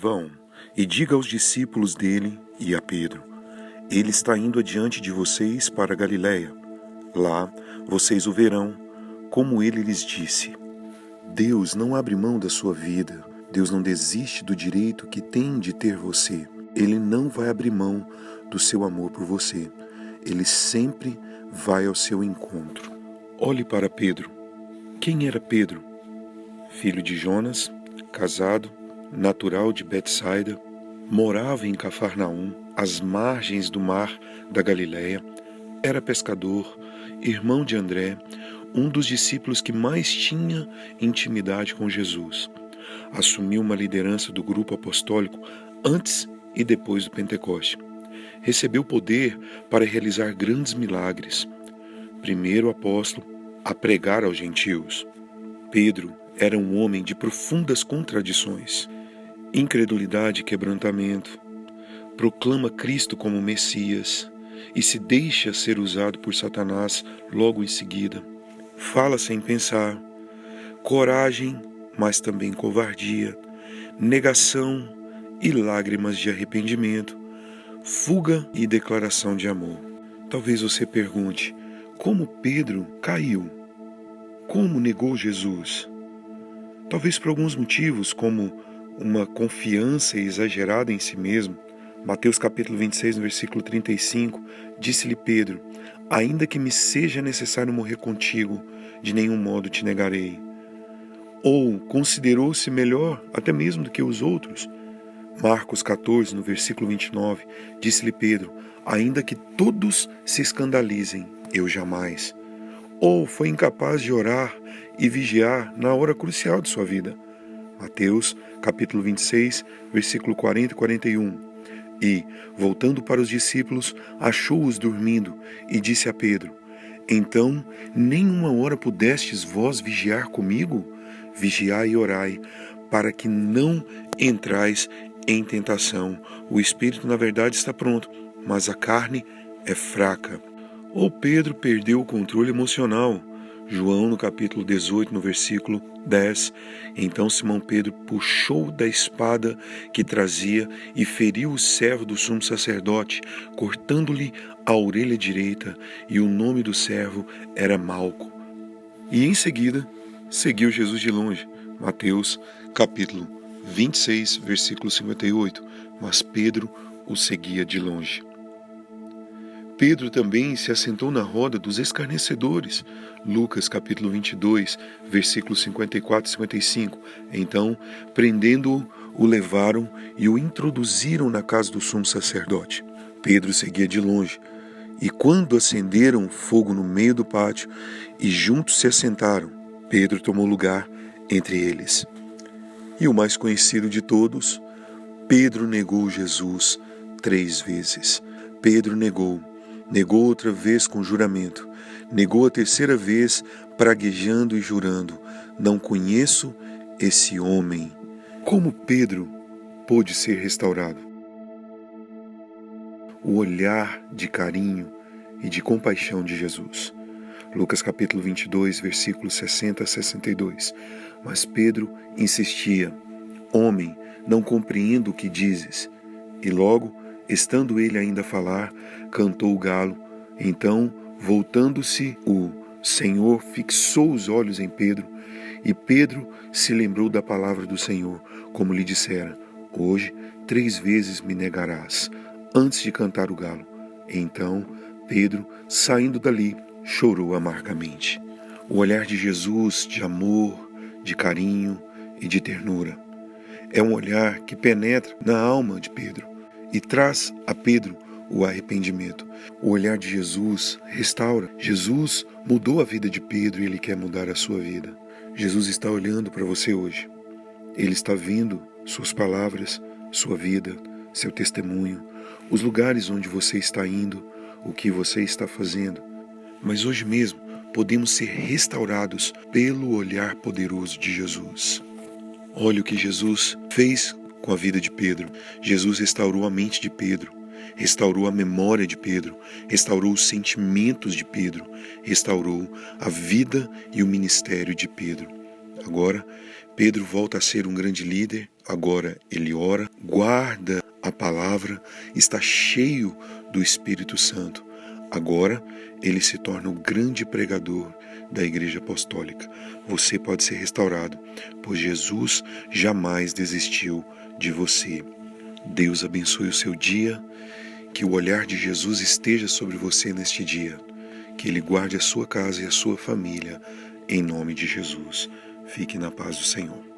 Vão e diga aos discípulos dele e a Pedro: ele está indo adiante de vocês para a Galiléia. Lá vocês o verão, como ele lhes disse. Deus não abre mão da sua vida. Deus não desiste do direito que tem de ter você. Ele não vai abrir mão do seu amor por você. Ele sempre vai ao seu encontro. Olhe para Pedro. Quem era Pedro? Filho de Jonas, casado, natural de Betsaida, morava em Cafarnaum, às margens do mar da Galiléia, era pescador, irmão de André, um dos discípulos que mais tinha intimidade com Jesus. Assumiu uma liderança do grupo apostólico antes e depois do Pentecoste. Recebeu poder para realizar grandes milagres. Primeiro apóstolo a pregar aos gentios. Pedro era um homem de profundas contradições. Incredulidade e quebrantamento. Proclama Cristo como Messias e se deixa ser usado por Satanás logo em seguida. Fala sem pensar. Coragem, mas também covardia. Negação e lágrimas de arrependimento. Fuga e declaração de amor. Talvez você pergunte: como Pedro caiu? Como negou Jesus? Talvez por alguns motivos, como uma confiança exagerada em si mesmo. Mateus capítulo 26, no versículo 35, disse-lhe Pedro: ainda que me seja necessário morrer contigo, de nenhum modo te negarei. Ou considerou-se melhor até mesmo do que os outros. Marcos 14, no versículo 29, disse-lhe Pedro: ainda que todos se escandalizem, eu jamais. Ou foi incapaz de orar e vigiar na hora crucial de sua vida. Mateus capítulo 26, versículo 40 e 41. E, voltando para os discípulos, achou-os dormindo e disse a Pedro: então, nem uma hora pudestes vós vigiar comigo? Vigiai e orai, para que não entrais em tentação. O espírito, na verdade, está pronto, mas a carne é fraca. Ou Pedro perdeu o controle emocional. João, no capítulo 18, no versículo 10. Então Simão Pedro puxou da espada que trazia e feriu o servo do sumo sacerdote, cortando-lhe a orelha direita, e o nome do servo era Malco. E em seguida seguiu Jesus de longe. Mateus, capítulo 26, versículo 58. Mas Pedro o seguia de longe. Pedro também se assentou na roda dos escarnecedores. Lucas capítulo 22, versículos 54 e 55. Então, prendendo-o, o levaram e o introduziram na casa do sumo sacerdote. Pedro seguia de longe. E quando acenderam fogo no meio do pátio e juntos se assentaram, Pedro tomou lugar entre eles. E o mais conhecido de todos, Pedro negou Jesus 3 vezes. Pedro negou outra vez com juramento, negou a terceira vez praguejando e jurando: não conheço esse homem. Como Pedro pôde ser restaurado? O olhar de carinho e de compaixão de Jesus. Lucas capítulo 22, versículos 60 a 62. Mas Pedro insistia: homem, não compreendo o que dizes. E logo, estando ele ainda a falar, cantou o galo. Então, voltando-se, o Senhor fixou os olhos em Pedro, e Pedro se lembrou da palavra do Senhor, como lhe dissera: hoje 3 vezes me negarás, antes de cantar o galo. Então, Pedro, saindo dali, chorou amargamente. O olhar de Jesus de amor, de carinho e de ternura. É um olhar que penetra na alma de Pedro e traz a Pedro o arrependimento. O olhar de Jesus restaura. Jesus mudou a vida de Pedro e Ele quer mudar a sua vida. Jesus está olhando para você hoje. Ele está vendo suas palavras, sua vida, seu testemunho, os lugares onde você está indo, o que você está fazendo. Mas hoje mesmo podemos ser restaurados pelo olhar poderoso de Jesus. Olha o que Jesus fez com a vida de Pedro. Jesus restaurou a mente de Pedro, restaurou a memória de Pedro, restaurou os sentimentos de Pedro, restaurou a vida e o ministério de Pedro. Agora, Pedro volta a ser um grande líder. Agora ele ora, guarda a palavra, está cheio do Espírito Santo. Agora ele se torna o grande pregador da Igreja Apostólica. Você pode ser restaurado, pois Jesus jamais desistiu de você. Deus abençoe o seu dia, que o olhar de Jesus esteja sobre você neste dia, que Ele guarde a sua casa e a sua família, em nome de Jesus. Fique na paz do Senhor.